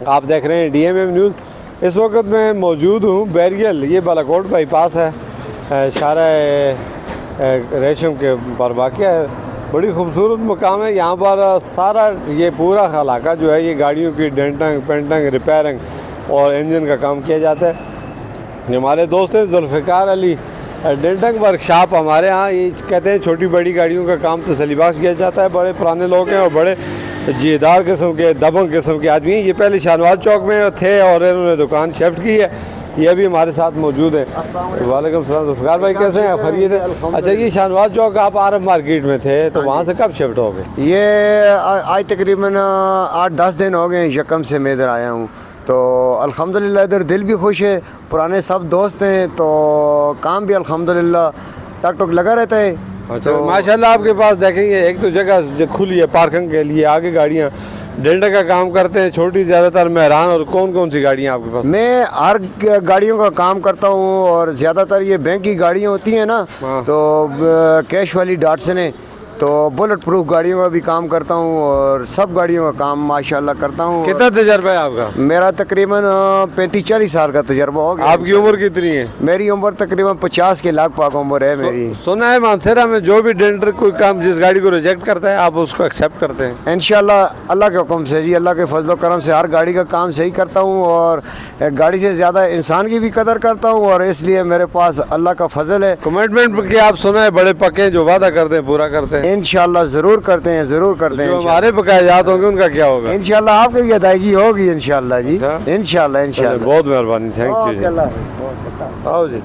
آپ دیکھ رہے ہیں DMM نیوز. اس وقت میں موجود ہوں بیریل، یہ بالاکوٹ بائی پاس ہے، شارع ریشم کے پر واقع ہے. بڑی خوبصورت مقام ہے. یہاں پر سارا یہ پورا علاقہ جو ہے یہ گاڑیوں کی ڈینٹنگ پینٹنگ ریپیرنگ اور انجن کا کام کیا جاتا ہے. ہمارے دوست ہیں ذوالفقار علی، ڈینٹنگ ورک شاپ ہمارے ہاں. یہ کہتے ہیں چھوٹی بڑی گاڑیوں کا کام تسلی بخش کیا جاتا ہے. بڑے پرانے لوگ ہیں اور بڑے جیدار قسم کے دبنگ قسم کے آدمی ہیں. یہ پہلے شاہنواز چوک میں تھے اور انہوں نے دکان شفٹ کی ہے. یہ بھی ہمارے ساتھ موجود ہیں. وعلیکم السلام. ذوالفقار بھائی کیسے ہیں؟ خیریت ہے؟ اچھا، یہ شاہنواز چوک آپ عرب مارکیٹ میں تھے تو وہاں سے کب شفٹ ہو گئے؟ یہ آج تقریباً 8-10 دن ہو گئے ہیں یکم سے میں ادھر آیا ہوں. تو الحمدللہ ادھر دل بھی خوش ہے، پرانے سب دوست ہیں، تو کام بھی الحمدللہ ٹک ٹک لگا رہتا ہے. اچھا ماشاءاللہ. آپ کے پاس دیکھیں گے ایک تو جگہ کھلی ہے پارکنگ کے لیے، آگے گاڑیاں ڈینٹر کا کام کرتے ہیں، چھوٹی زیادہ تر مہران. اور کون کون سی گاڑیاں آپ کے پاس؟ میں ہر گاڑیوں کا کام کرتا ہوں، اور زیادہ تر یہ بینک کی گاڑیاں ہوتی ہیں نا، تو کیش والی ڈاٹسن ہے، تو بلٹ پروف گاڑیوں کا بھی کام کرتا ہوں، اور سب گاڑیوں کا کام ماشاءاللہ کرتا ہوں. کتنا تجربہ ہے آپ کا؟ میرا تقریباً 35-40 سال کا تجربہ ہو گیا. آپ کی عمر کتنی ہے؟ میری عمر تقریباً 50 کے لاکھ پاک عمر ہے میری. سنا ہے مانسیرا میں جو بھی ڈینٹر کوئی کام جس گاڑی کو ریجیکٹ کرتا ہے آپ اس کو ایکسیپٹ کرتے ہیں؟ انشاءاللہ اللہ کے حکم سے جی، اللہ کے فضل و کرم سے ہر گاڑی کا کام صحیح کرتا ہوں، اور گاڑی سے زیادہ انسان کی بھی قدر کرتا ہوں، اور اس لیے میرے پاس اللہ کا فضل ہے. کمٹمنٹ کہ آپ سنا ہے بڑے پکے ہیں جو وعدہ کرتے ہیں پورا کرتے ہیں. انشاءاللہ ضرور کرتے ہیں، ضرور کرتے ہیں. جو ہمارے بقایا جات ہوں گے ان کا کیا ہوگا؟ انشاءاللہ آپ کی بھی ادائیگی ہوگی انشاءاللہ جی. انشاءاللہ بہت مہربانی. Thank you. اوکے، اللہ حافظ. آؤ جی.